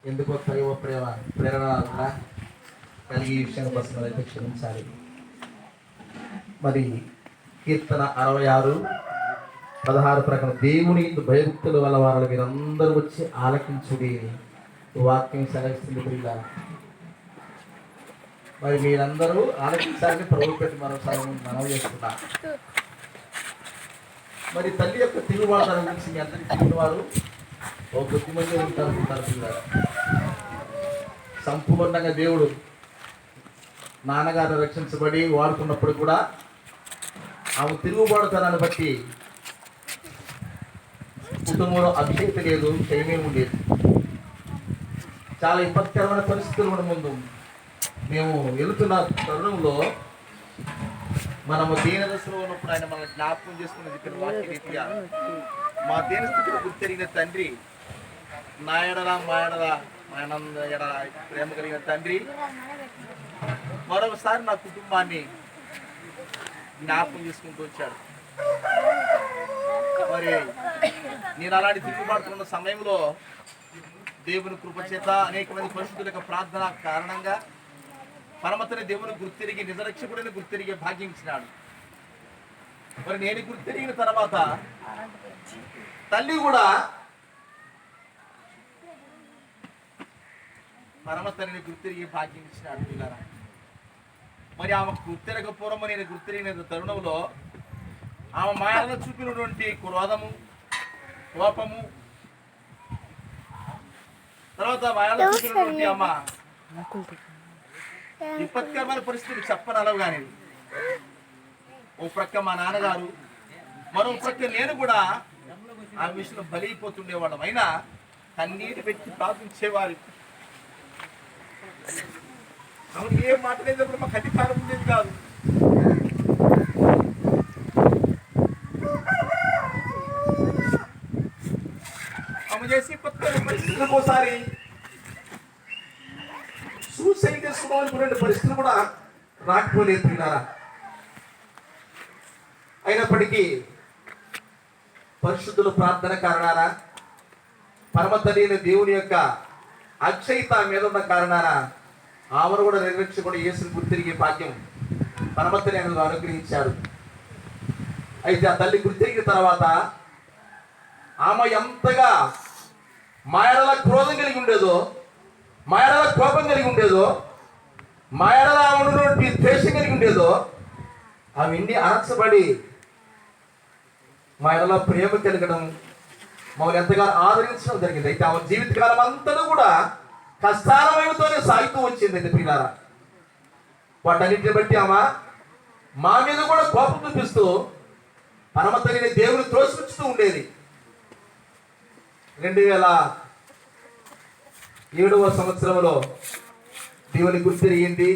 ఎందుకో దైవ ప్రేరణ కలిగి ఈ విషయం కోసం అయితే క్షమించాలి. మరి కీర్తన 66:16 ప్రకారం దేవుని భయభక్తుల వల్ల వారు మీరందరూ వచ్చి ఆలకించుడి వాక్యం సెలవిస్తుంది ప్రియులారా. మరి మీరందరూ ఆలకించాలని ప్రభు పెట్టి మరోసారి మనవి చేస్తున్నా. మరి తల్లి యొక్క తిరుగుబాటు గురించి మీ అందరికీ తెలియని వారు ఓ కొద్ది మంది ఉంటారు పిల్లలు. సంపూర్ణంగా దేవుడు నాన్నగారు రక్షించబడి వాడుకున్నప్పుడు కూడా ఆమె తిరుగుబాటుతనాన్ని బట్టి కుటుంబంలో అభిషేకత లేదు, క్షయమేమీ లేదు. చాలా విపత్కరమైన పరిస్థితులు మన ముందు మేము వెళుతున్న తరుణంలో మనము దీన దశలో ఉన్నప్పుడు ఆయన మనల్ని జ్ఞాపకం చేసుకుని చెప్పిన వాక్య రీతిగా మా దీన స్థితిలో గుర్తెరిగిన తండ్రి, నా ఎడల మా ఎడల ప్రేమ కలిగిన తండ్రి మరొకసారి నా కుటుంబాన్ని జ్ఞాపకం చేసుకుంటూ వచ్చాడు. మరి నేను అలాంటి తిరుగుబాటుతున్న సమయంలో దేవుని కృపచేత అనేక మంది పరిస్థితుల యొక్క ప్రార్థన కారణంగా పరమతని దేవుని గుర్తిరిగి నిజరక్షకుడిని గుర్తిరిగే భాగ్యం ఇచ్చినాడు. మరి నేను గుర్తిరిగిన తర్వాత తల్లి కూడా పరమతని గుర్తిరిగే భాగ్యం ఇచ్చినాడు పిల్లరా. మరి ఆమె గుర్తిరగ పూర్వము నేను గుర్తిరిగిన తరుణంలో ఆమె మాయలో చూపినటువంటి క్రోధము, కోపము, తర్వాత మాయలో చూపినటువంటి అమ్మ విపత్కరమైన పరిస్థితులు చెప్పనలవు. కానీ ఓ ప్రక్క మా నాన్నగారు, మరో ప్రక్క నేను కూడా ఆ విషయంలో బలైపోతుండేవాళ్ళం. అయినా కన్నీటి పెట్టి ప్రార్థించేవారు. అవును, ఏం మాట్లాడేటప్పుడు మాకు అధికారం ఉండేది కాదు. ఆమె చేసి పరిస్థితులు ఒకసారి సూసైడ్ చేసుకోవాలనుకునే పరిస్థితులు కూడా రాకపోలేదు పిల్లారా. అయినప్పటికీ పరిశుద్ధుల ప్రార్థన కారణాన, పరమతనైన దేవుని యొక్క అక్షయత మీద ఉన్న కారణాన ఆమెను కూడా నిర్లక్ష్యకుండా యేసుని గుర్తిరిగే భాగ్యం పరమతని ఆయన అనుగ్రహించారు. అయితే ఆ తల్లి గుర్తిరిగిన తర్వాత ఆమె ఎంతగా మాయడల క్రోధం కలిగి ఉండేదో, మాయడల కోపం కలిగి ఉండేదో, మాయడల ఆమె ద్వేషం కలిగి ఉండేదో, ఆమె ఇన్ని అరచబడి మాయడల ప్రేమ కలగడం, మమ్మల్ని ఎంతగానో ఆదరించడం జరిగింది. అయితే ఆమె జీవితకాలం అంతా కూడా కష్టాలమయంతోనే సాగుతూ వచ్చింది. అయితే పిల్లారా, వాటన్నిటిని బట్టి ఆమె మా మీద కూడా కోపం చూపిస్తూ పరమతని దేవుని త్రోసిపుచ్చుతూ ఉండేది. 2007వ సంవత్సరంలో దేవుని గుర్తిరిగింది.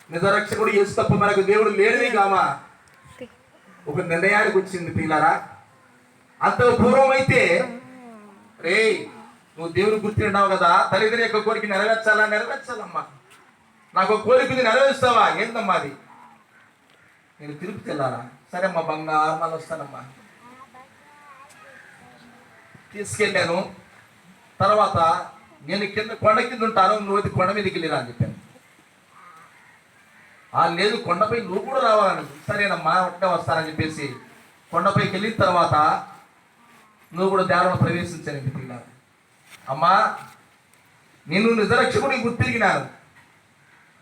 నిజరక్షకుడు యేసు తప్ప మనకు దేవుడు లేనిది కామా ఒక నిర్ణయానికి వచ్చింది పిల్లారా. అంత పూర్వం అయితే రే నువ్వు దేవుని గుర్తిరినావు కదా, తల్లిదండ్రుల యొక్క కోరిక నెరవేర్చాలమ్మా, నాకు కోరిక నెరవేరుస్తావా? ఏందమ్మా అది? నేను తిరుపతి వెళ్ళాలా? సరే అమ్మా, బంగారు మళ్ళీ వస్తానమ్మా. తీసుకెళ్ళాను. తర్వాత నేను కొండ కింద ఉంటాను, నువ్వు అయితే కొండ మీదకి వెళ్ళిరా అని చెప్పాను. లేదు, కొండపై నువ్వు కూడా రావాలని. సరేనమ్మా, ఒకటే వస్తానని చెప్పేసి కొండపైకి వెళ్ళిన తర్వాత నువ్వు కూడా దేవాలయంలో ప్రవేశించాను. పిల్లలు, అమ్మా నేను నిజరక్షకుడిని గుర్తిరిగినాను.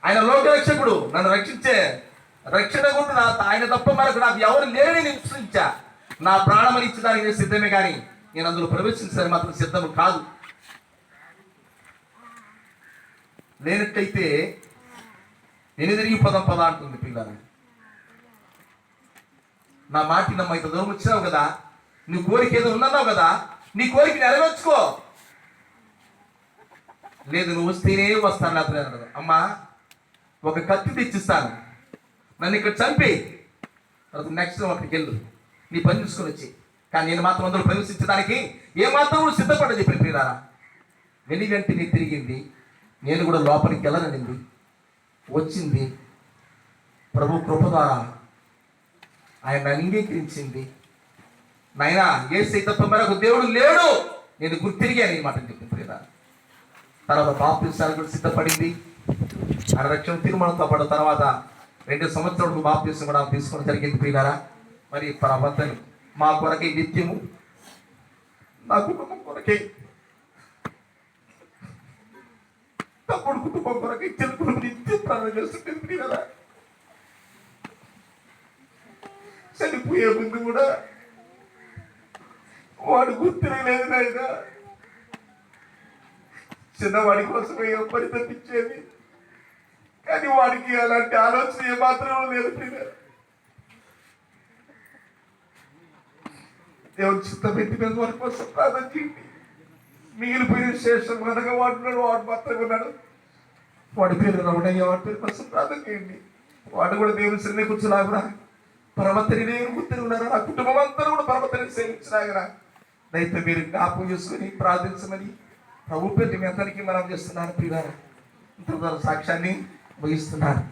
ఆయన లోకరక్షకుడు, నన్ను రక్షించే రక్షణ కూడా ఆయన తప్ప మనకు నాకు ఎవరు లేని విశ్వసించా. నా ప్రాణమని ఇచ్చడానికి నేను సిద్ధమే, కానీ నేను అందులో ప్రవేశించడానికి మాత్రం సిద్ధం కాదు. లేనట్టయితే నేను తిరిగి పద అంటుంది పిల్లలు. నా మాట నమ్మ, ఇంత దూరం వచ్చినావు కదా, నీ కోరిక ఏదో ఉన్నావు కదా, నీ కోరిక నెరవేర్చుకో. లేదు, నువ్వు వస్తేనే వస్తాను, లేకపోతే అమ్మా ఒక కత్తి తెచ్చిస్తాను, నన్ను ఇక్కడ చంపి నెక్స్ట్ అక్కడికి వెళ్ళు, నీ పని చూసుకొని వచ్చి. కానీ నేను మాత్రం అందులో ప్రవేశించడానికి ఏమాత్రం సిద్ధపడ్డా చెప్పిన ప్రియులారా. వెంటనే తిరిగింది. నేను కూడా లోపలికి వెళ్ళననింది, వచ్చింది. ప్రభు కృప ద్వారా ఆయన అంగీకరించింది. నాయనా యేసయ్య తప్ప మరొక దేవుడు లేడు, నేను గుర్తిరిగాను ఈ మాట చెప్పింది ప్రియులారా. తర్వాత బాప్తిసాలకు కూడా సిద్ధపడింది. ఆ రక్షణ తీర్మానంతో పాటు తర్వాత 2 సంవత్సరాలకు బాప్తిసం కూడా తీసుకోవడం జరిగింది. ప్రియులారా, మరి ప్రవర్తన మా కొరకై నిత్యము, నా కుటుంబం కొరకై, తప్పుడు కుటుంబం కొరకై చెల్లుకుని నిత్యం ప్రార్థన చేస్తుంటుంది. ప్రియులారా, చనిపోయే ముందు కూడా వాడు గుర్తిరగలేదు నాయన. చిన్నవాడి కోసమే పరితపించేది, కానీ వాడికి అలాంటి ఆలోచన ఏమాత్రం లేదు. దేవుని చిత్తం ఎత్తి మీద వారి కోసం ప్రార్థన చేయండి. మిగిలిపోయిన శేషం అనగా వాడున్నాడు, వాడు మాత్రమే ఉన్నాడు. వాడి పేరు రమణయ్య, వాడి పేరు కోసం ప్రార్థన చేయండి. వాడు కూడా దేవుని శ్రేణి కూర్చున్నాగురా, పరమతని నేను గుర్తిని ఉన్నారా, నా కుటుంబం అంతా కూడా పరమతని సేవించినాగరా. దయతో మీరు జ్ఞాపకం చేసుకుని ప్రార్థించమని ప్రభు పేరు మీ అందరికీ మనం చేస్తున్నాను. ప్రియులారా, సాక్ష్యాన్ని ముగిస్తున్నాను.